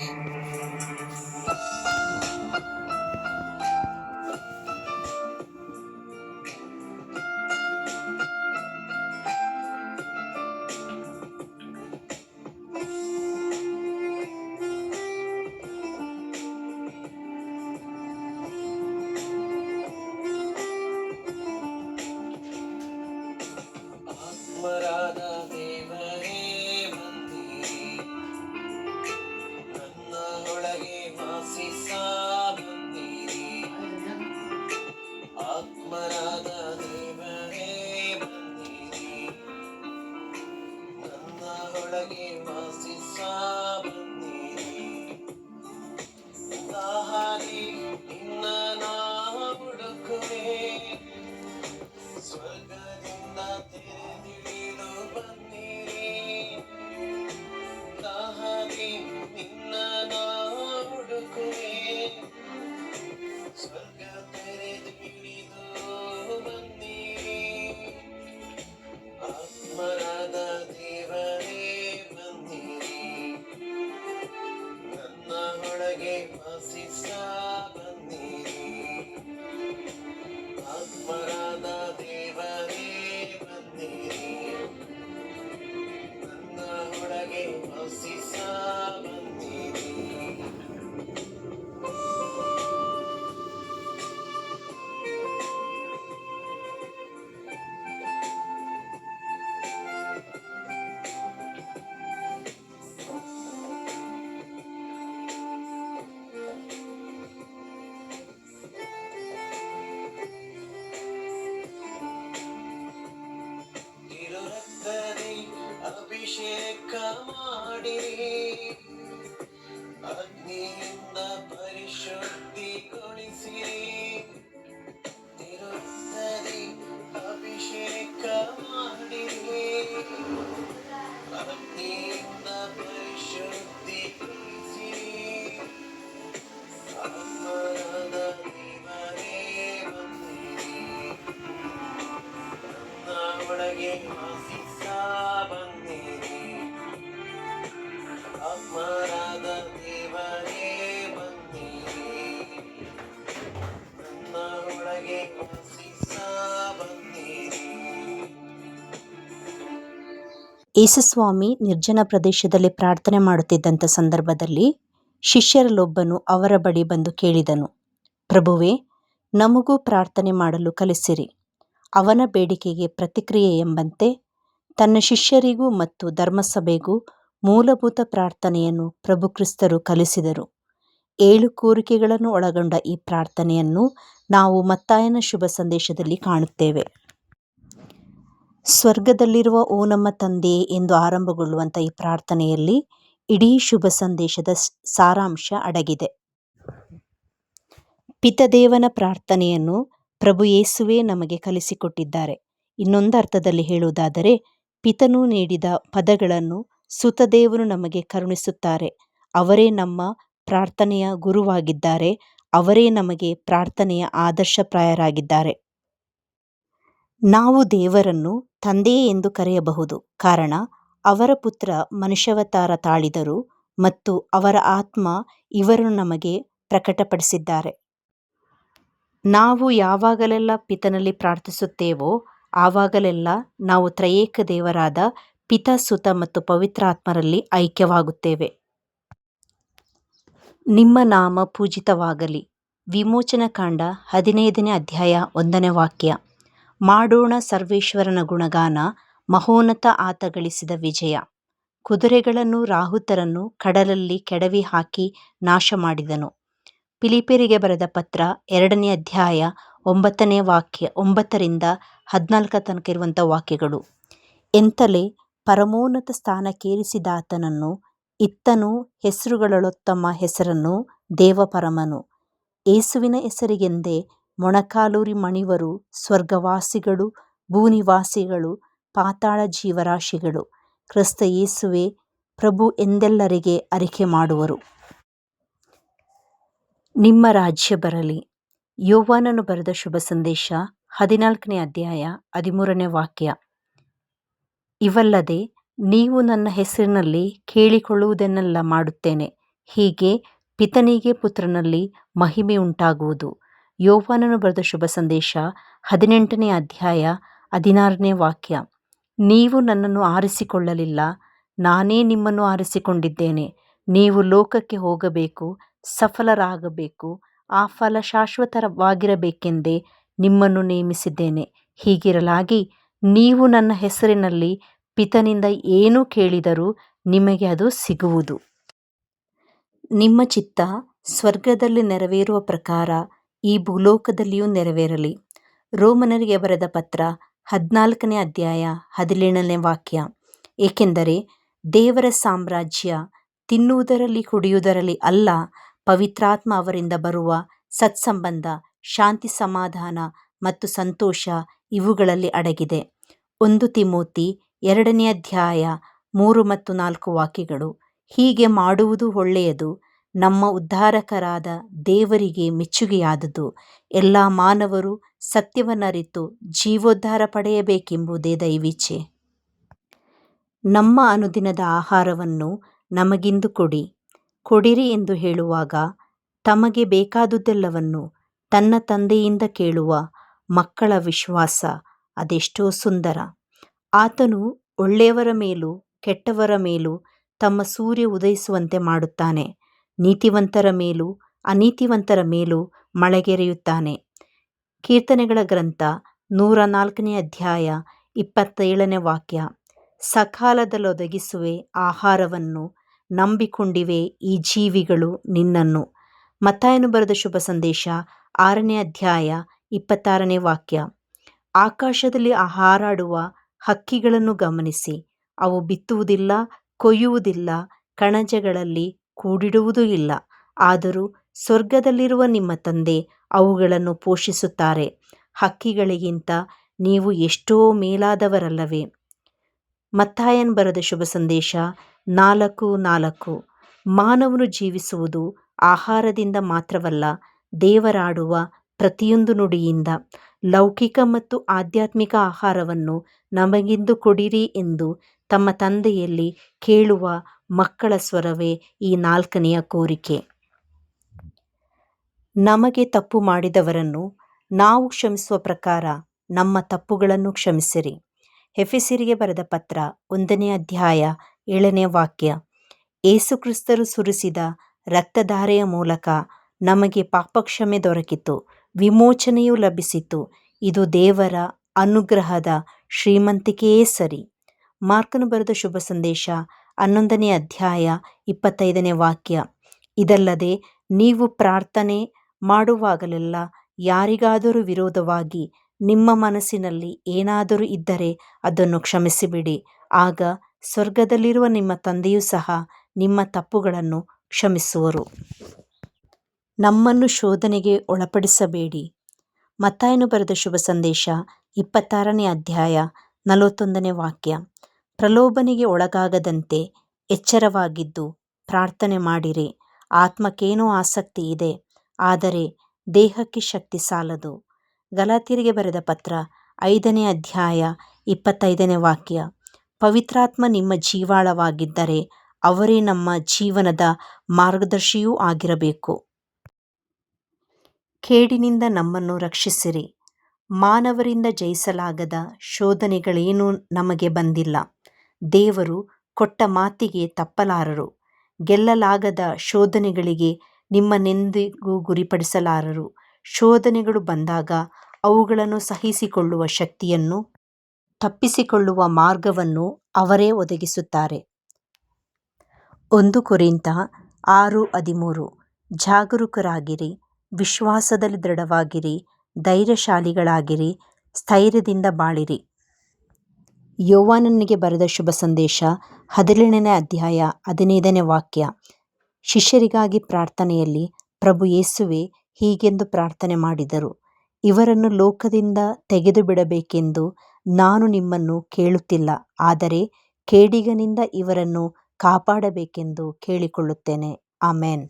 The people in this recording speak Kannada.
ಆತ್ಮರಾದ ದೇವರೇ ಬಂದಿರಿ, ನನ್ನ ಒಳಗೆ ವಾಸಿಸ ಬಂದಿರಿ. ಆತ್ಮರಾದ ದೇವರೇ ಬಂದಿರಿ, ನನ್ನ ಒಳಗೆ ವಾಸಿಸ ಬಂದಿರಿ. ದಾರಿ ನಿನ್ನ ನಾ ಹುಡುಕುವೆ, ಸ್ವರ್ಗದಿಂದ ತೆರೆದಿಳಿದು ಬಂದಿರಿ. ದಾರಿ ನಿನ್ನ ನಾ ಹುಡುಕುವೆ, ಸ್ವರ್ಗ ತೆರೆದು ಇಳಿದು ಬಂದಿರಿ. ಆತ್ಮರಾದ ದೇವರೇ ಬಂದಿರಿ, ನನ್ನ ಒಳಗೆ ವಾಸಿಸ ಬಂದಿರಿ. ಆತ್ಮರಾದ ದೇವರೇ ಬಂದಿರಿ, ನನ್ನ ಒಳಗೆ ವಾಸಿಸ ಬಂದಿರಿ. ತಿರು ರಕ್ತದಿ ಅಭಿಷೇಕ ಮಾಡಿರಿ, ಅಗ್ನಿಯಿಂದ ಪರಿಶುದ್ಧಿಗೊಳಿಸಿರಿ. ತಿರು ರಕ್ತದಿ ಅಭಿಷೇಕ ಮಾಡಿರಿ, ಅಗ್ನಿಯಿಂದ ಪರಿಶುದ್ಧಿಗೊಳಿಸಿರಿ. ಆತ್ಮರಾದ ದೇವರೇ ಬಂದಿರಿ, ನನ್ನ ಒಳಗೆ ವಾಸಿಸ ಬಂದಿರಿ. ಆತ್ಮರಾದ ದೇವರೇ ಬಂದಿರಿ, ನನ್ನ ಒಳಗೆ ವಾಸಿಸ ಬಂದಿರಿ. ಯೇಸುಸ್ವಾಮಿ ನಿರ್ಜನ ಪ್ರದೇಶದಲ್ಲಿ ಪ್ರಾರ್ಥನೆ ಮಾಡುತ್ತಿದ್ದಂಥ ಸಂದರ್ಭದಲ್ಲಿ ಶಿಷ್ಯರಲ್ಲೊಬ್ಬನು ಅವರ ಬಳಿ ಬಂದು ಕೇಳಿದನು, ಪ್ರಭುವೇ, ನಮಗೂ ಪ್ರಾರ್ಥನೆ ಮಾಡಲು ಕಲಿಸಿರಿ. ಅವನ ಬೇಡಿಕೆಗೆ ಪ್ರತಿಕ್ರಿಯೆ ಎಂಬಂತೆ ತನ್ನ ಶಿಷ್ಯರಿಗೂ ಮತ್ತು ಧರ್ಮಸಭೆಗೂ ಮೂಲಭೂತ ಪ್ರಾರ್ಥನೆಯನ್ನು ಪ್ರಭು ಕ್ರಿಸ್ತರು ಕಲಿಸಿದರು. 7 ಕೋರಿಕೆಗಳನ್ನು ಒಳಗೊಂಡ ಈ ಪ್ರಾರ್ಥನೆಯನ್ನು ನಾವು ಮತ್ತಾಯನ ಶುಭ ಸಂದೇಶದಲ್ಲಿ ಕಾಣುತ್ತೇವೆ. ಸ್ವರ್ಗದಲ್ಲಿರುವ ಓ ನಮ್ಮ ತಂದೆಯೇ ಎಂದು ಆರಂಭಗೊಳ್ಳುವಂಥ ಈ ಪ್ರಾರ್ಥನೆಯಲ್ಲಿ ಇಡೀ ಶುಭ ಸಂದೇಶದ ಸಾರಾಂಶ ಅಡಗಿದೆ. ಪಿತದೇವನ ಪ್ರಾರ್ಥನೆಯನ್ನು ಪ್ರಭು ಯೇಸುವೇ ನಮಗೆ ಕಲಿಸಿಕೊಟ್ಟಿದ್ದಾರೆ. ಇನ್ನೊಂದು ಅರ್ಥದಲ್ಲಿ ಹೇಳುವುದಾದರೆ, ಪಿತನು ನೀಡಿದ ಪದಗಳನ್ನು ಸುತದೇವರು ನಮಗೆ ಕರುಣಿಸುತ್ತಾರೆ. ಅವರೇ ನಮ್ಮ ಪ್ರಾರ್ಥನೆಯ ಗುರುವಾಗಿದ್ದಾರೆ. ಅವರೇ ನಮಗೆ ಪ್ರಾರ್ಥನೆಯ ಆದರ್ಶಪ್ರಾಯರಾಗಿದ್ದಾರೆ. ನಾವು ದೇವರನ್ನು ತಂದೆಯೇ ಎಂದು ಕರೆಯಬಹುದು, ಕಾರಣ ಅವರ ಪುತ್ರ ಮನುಷ್ಯಾವತಾರ ತಾಳಿದರು ಮತ್ತು ಅವರ ಆತ್ಮ ಇವರನ್ನು ನಮಗೆ ಪ್ರಕಟಪಡಿಸಿದ್ದಾರೆ. ನಾವು ಯಾವಾಗಲೆಲ್ಲ ಪಿತನಲ್ಲಿ ಪ್ರಾರ್ಥಿಸುತ್ತೇವೋ ಆವಾಗಲೆಲ್ಲ ನಾವು ತ್ರಯೇಕ ದೇವರಾದ ಪಿತ, ಸುತ ಮತ್ತು ಪವಿತ್ರಾತ್ಮರಲ್ಲಿ ಐಕ್ಯವಾಗುತ್ತೇವೆ. ನಿಮ್ಮ ನಾಮ ಪೂಜಿತವಾಗಲಿ. ವಿಮೋಚನಕಾಂಡ 15ನೇ ಅಧ್ಯಾಯ 1ನೇ ವಾಕ್ಯ. ಮಾಡೋಣ ಸರ್ವೇಶ್ವರನ ಗುಣಗಾನ, ಮಹೋನ್ನತ ಆತ ಗಳಿಸಿದ ವಿಜಯ. ಕುದುರೆಗಳನ್ನು ರಾಹುತರನ್ನು ಕಡಲಲ್ಲಿ ಕೆಡವಿ ಹಾಕಿ ನಾಶ ಮಾಡಿದನು. ಫಿಲಿಪ್ಪಿಯರಿಗೆ ಬರೆದ ಪತ್ರ 2ನೇ ಅಧ್ಯಾಯ 9ನೇ ವಾಕ್ಯ 9ರಿಂದ 14 ತನಕ ಇರುವಂಥ ವಾಕ್ಯಗಳು. ಎಂತಲೇ ಪರಮೋನ್ನತ ಸ್ಥಾನಕ್ಕೇರಿಸಿದಾತನನ್ನು ಇತ್ತನು ಹೆಸರುಗಳಲ್ಲೊತ್ತಮ ಹೆಸರನ್ನು ದೇವಪರಮನು. ಏಸುವಿನ ಹೆಸರಿಗೆಂದೇ ಮೊಣಕಾಲೂರಿ ಮಣಿವರು ಸ್ವರ್ಗವಾಸಿಗಳು, ಭೂನಿವಾಸಿಗಳು, ಪಾತಾಳ ಜೀವರಾಶಿಗಳು. ಕ್ರಿಸ್ತ ಯೇಸುವೇ ಪ್ರಭು ಎಂದೆಲ್ಲರಿಗೆ ಅರಿಕೆ ಮಾಡುವರು. ನಿಮ್ಮ ರಾಜ್ಯ ಬರಲಿ. ಯೋವಾನನು ಬರೆದ ಶುಭ ಸಂದೇಶ 14ನೇ ಅಧ್ಯಾಯ 13ನೇ ವಾಕ್ಯ. ಇವಲ್ಲದೆ ನೀವು ನನ್ನ ಹೆಸರಿನಲ್ಲಿ ಕೇಳಿಕೊಳ್ಳುವುದನ್ನೆಲ್ಲ ಮಾಡುತ್ತೇನೆ, ಹೀಗೆ ಪಿತನಿಗೆ ಪುತ್ರನಲ್ಲಿ ಮಹಿಮೆ ಉಂಟಾಗುವುದು. ಯೋಹಾನನು ಬರೆದ ಶುಭ ಸಂದೇಶ 18ನೇ ಅಧ್ಯಾಯ 16ನೇ ವಾಕ್ಯ. ನೀವು ನನ್ನನ್ನು ಆರಿಸಿಕೊಳ್ಳಲಿಲ್ಲ, ನಾನೇ ನಿಮ್ಮನ್ನು ಆರಿಸಿಕೊಂಡಿದ್ದೇನೆ. ನೀವು ಲೋಕಕ್ಕೆ ಹೋಗಬೇಕು, ಸಫಲರಾಗಬೇಕು, ಆ ಫಲ ಶಾಶ್ವತವಾಗಿರಬೇಕೆಂದೇ ನಿಮ್ಮನ್ನು ನೇಮಿಸಿದ್ದೇನೆ. ಹೀಗಿರಲಾಗಿ ನೀವು ನನ್ನ ಹೆಸರಿನಲ್ಲಿ ಪಿತನಿಂದ ಏನು ಕೇಳಿದರೂ ನಿಮಗೆ ಅದು ಸಿಗುವುದು. ನಿಮ್ಮ ಚಿತ್ತ ಸ್ವರ್ಗದಲ್ಲಿ ನೆರವೇರುವ ಪ್ರಕಾರ ಈ ಭೂಲೋಕದಲ್ಲಿಯೂ ನೆರವೇರಲಿ. ರೋಮನರಿಗೆ ಬರೆದ ಪತ್ರ 14ನೇ ಅಧ್ಯಾಯ 17ನೇ ವಾಕ್ಯ. ಏಕೆಂದರೆ ದೇವರ ಸಾಮ್ರಾಜ್ಯ ತಿನ್ನುವುದರಲ್ಲಿ ಕುಡಿಯುವುದರಲ್ಲಿ ಅಲ್ಲ, ಪವಿತ್ರಾತ್ಮ ಅವರಿಂದ ಬರುವ ಸತ್ಸಂಬಂಧ, ಶಾಂತಿ, ಸಮಾಧಾನ ಮತ್ತು ಸಂತೋಷ ಇವುಗಳಲ್ಲಿ ಅಡಗಿದೆ. 1 ತಿಮೋತಿ 2ನೇ ಅಧ್ಯಾಯ 3 ಮತ್ತು 4 ವಾಕ್ಯಗಳು. ಹೀಗೆ ಮಾಡುವುದು ಒಳ್ಳೆಯದು, ನಮ್ಮ ಉದ್ಧಾರಕರಾದ ದೇವರಿಗೆ ಮೆಚ್ಚುಗೆಯಾದುದು. ಎಲ್ಲ ಮಾನವರು ಸತ್ಯವನ್ನರಿತು ಜೀವೋದ್ಧಾರ ಪಡೆಯಬೇಕೆಂಬುದೇ ದೈವಿಚ್ಛೆ. ನಮ್ಮ ಅನುದಿನದ ಆಹಾರವನ್ನು ನಮಗಿಂದು ಕೊಡಿರಿ ಎಂದು ಹೇಳುವಾಗ ತಮಗೆ ಬೇಕಾದುದೆಲ್ಲವನ್ನು ತನ್ನ ತಂದೆಯಿಂದ ಕೇಳುವ ಮಕ್ಕಳ ವಿಶ್ವಾಸ ಅದೆಷ್ಟೋ ಸುಂದರ. ಆತನು ಒಳ್ಳೆಯವರ ಮೇಲೂ ಕೆಟ್ಟವರ ಮೇಲೂ ತಮ್ಮ ಸೂರ್ಯ ಉದಯಿಸುವಂತೆ ಮಾಡುತ್ತಾನೆ, ನೀತಿವಂತರ ಮೇಲೂ ಅನೀತಿವಂತರ ಮೇಲೂ ಮಳೆಗೆರೆಯುತ್ತಾನೆ. ಕೀರ್ತನೆಗಳ ಗ್ರಂಥ 104ನೇ ಅಧ್ಯಾಯ 27ನೇ ವಾಕ್ಯ. ಸಕಾಲದಲ್ಲೊದಗಿಸುವೆ ಆಹಾರವನ್ನು, ನಂಬಿಕೊಂಡಿವೆ ಈ ಜೀವಿಗಳು ನಿನ್ನನ್ನು. ಮತ್ತಾಯನು ಬರೆದ ಶುಭ ಸಂದೇಶ 6ನೇ ಅಧ್ಯಾಯ 26ನೇ ವಾಕ್ಯ. ಆಕಾಶದಲ್ಲಿ ಹಾರಾಡುವ ಹಕ್ಕಿಗಳನ್ನು ಗಮನಿಸಿ, ಅವು ಬಿತ್ತುವುದಿಲ್ಲ, ಕೊಯ್ಯುವುದಿಲ್ಲ, ಕಣಜಗಳಲ್ಲಿ ಕೂಡಿಡುವುದೂ ಇಲ್ಲ, ಆದರೂ ಸ್ವರ್ಗದಲ್ಲಿರುವ ನಿಮ್ಮ ತಂದೆ ಅವುಗಳನ್ನು ಪೋಷಿಸುತ್ತಾರೆ. ಹಕ್ಕಿಗಳಿಗಿಂತ ನೀವು ಎಷ್ಟೋ ಮೇಲಾದವರಲ್ಲವೇ. ಮತ್ತಾಯನು ಬರೆದ ಶುಭ ಸಂದೇಶ 4:4. ಮಾನವನು ಜೀವಿಸುವುದು ಆಹಾರದಿಂದ ಮಾತ್ರವಲ್ಲ, ದೇವರಾಡುವ ಪ್ರತಿಯೊಂದು ನುಡಿಯಿಂದ. ಲೌಕಿಕ ಮತ್ತು ಆಧ್ಯಾತ್ಮಿಕ ಆಹಾರವನ್ನು ನಮಗಿಂದು ಕೊಡಿರಿ ಎಂದು ತಮ್ಮ ತಂದೆಯಲ್ಲಿ ಕೇಳುವ ಮಕ್ಕಳ ಸ್ವರವೇ ಈ 4ನೆಯ ಕೋರಿಕೆ. ನಮಗೆ ತಪ್ಪು ಮಾಡಿದವರನ್ನು ನಾವು ಕ್ಷಮಿಸುವ ಪ್ರಕಾರ ನಮ್ಮ ತಪ್ಪುಗಳನ್ನು ಕ್ಷಮಿಸಿರಿ. ಎಫೆಸರಿಗೆ ಬರೆದ ಪತ್ರ 1ನೇ ಅಧ್ಯಾಯ 7ನೇ ವಾಕ್ಯ. ಯೇಸುಕ್ರಿಸ್ತರು ಸುರಿಸಿದ ರಕ್ತಧಾರೆಯ ಮೂಲಕ ನಮಗೆ ಪಾಪಕ್ಷಮೆ ದೊರಕಿತು, ವಿಮೋಚನೆಯೂ ಲಭಿಸಿತು. ಇದು ದೇವರ ಅನುಗ್ರಹದ ಶ್ರೀಮಂತಿಕೆಯೇ ಸರಿ. ಮಾರ್ಕನು ಬರೆದ ಶುಭ ಸಂದೇಶ 11ನೇ ಅಧ್ಯಾಯ 25ನೇ ವಾಕ್ಯ. ಇದಲ್ಲದೆ ನೀವು ಪ್ರಾರ್ಥನೆ ಮಾಡುವಾಗಲೆಲ್ಲ ಯಾರಿಗಾದರೂ ವಿರೋಧವಾಗಿ ನಿಮ್ಮ ಮನಸ್ಸಿನಲ್ಲಿ ಏನಾದರೂ ಇದ್ದರೆ ಅದನ್ನು ಕ್ಷಮಿಸಿಬಿಡಿ. ಆಗ ಸ್ವರ್ಗದಲ್ಲಿರುವ ನಿಮ್ಮ ತಂದೆಯೂ ಸಹ ನಿಮ್ಮ ತಪ್ಪುಗಳನ್ನು ಕ್ಷಮಿಸುವರು. ನಮ್ಮನ್ನು ಶೋಧನೆಗೆ ಒಳಪಡಿಸಬೇಡಿ. ಮತ್ತಾಯನು ಬರೆದ ಶುಭ ಸಂದೇಶ 26ನೇ ಅಧ್ಯಾಯ 41ನೇ ವಾಕ್ಯ. ಪ್ರಲೋಭನೆಗೆ ಒಳಗಾಗದಂತೆ ಎಚ್ಚರವಾಗಿದ್ದು ಪ್ರಾರ್ಥನೆ ಮಾಡಿರಿ. ಆತ್ಮಕ್ಕೇನೋ ಆಸಕ್ತಿ ಇದೆ, ಆದರೆ ದೇಹಕ್ಕೆ ಶಕ್ತಿ ಸಾಲದು. ಗಲಾತ್ಯರಿಗೆ ಬರೆದ ಪತ್ರ 5ನೇ ಅಧ್ಯಾಯ 25ನೇ ವಾಕ್ಯ. ಪವಿತ್ರಾತ್ಮ ನಿಮ್ಮ ಜೀವಾಳವಾಗಿದ್ದರೆ ಅವರೇ ನಮ್ಮ ಜೀವನದ ಮಾರ್ಗದರ್ಶಿಯೂ ಆಗಿರಬೇಕು. ಕೇಡಿನಿಂದ ನಮ್ಮನ್ನು ರಕ್ಷಿಸಿರಿ. ಮಾನವರಿಂದ ಜಯಿಸಲಾಗದ ಶೋಧನೆಗಳೇನೂ ನಮಗೆ ಬಂದಿಲ್ಲ. ದೇವರು ಕೊಟ್ಟ ಮಾತಿಗೆ ತಪ್ಪಲಾರರು. ಗೆಲ್ಲಲಾಗದ ಶೋಧನೆಗಳಿಗೆ ನಿಮ್ಮನ್ನೆಂದಿಗೂ ಗುರಿಪಡಿಸಲಾರರು. ಶೋಧನೆಗಳು ಬಂದಾಗ ಅವುಗಳನ್ನು ಸಹಿಸಿಕೊಳ್ಳುವ ಶಕ್ತಿಯನ್ನು, ತಪ್ಪಿಸಿಕೊಳ್ಳುವ ಮಾರ್ಗವನ್ನು ಅವರೇ ಒದಗಿಸುತ್ತಾರೆ. 1 ಕೊರಿಂಥ 6:13. ಜಾಗರೂಕರಾಗಿರಿ, ವಿಶ್ವಾಸದಲ್ಲಿ ದೃಢವಾಗಿರಿ, ಧೈರ್ಯಶಾಲಿಗಳಾಗಿರಿ, ಸ್ಥೈರ್ಯದಿಂದ ಬಾಳಿರಿ. ಯೋಹಾನನಿಗೆ ಬರೆದ ಶುಭ ಸಂದೇಶ 17ನೇ ಅಧ್ಯಾಯ 15ನೇ ವಾಕ್ಯ. ಶಿಷ್ಯರಿಗಾಗಿ ಪ್ರಾರ್ಥನೆಯಲ್ಲಿ ಪ್ರಭು ಯೇಸುವೆ ಹೀಗೆಂದು ಪ್ರಾರ್ಥನೆ ಮಾಡಿದರು. ಇವರನ್ನು ಲೋಕದಿಂದ ತೆಗೆದು ಬಿಡಬೇಕೆಂದು ನಾನು ನಿಮ್ಮನ್ನು ಕೇಳುತ್ತಿಲ್ಲ, ಆದರೆ ಕೇಡಿಗನಿಂದ ಇವರನ್ನು ಕಾಪಾಡಬೇಕೆಂದು ಕೇಳಿಕೊಳ್ಳುತ್ತೇನೆ. ಆಮೆನ್.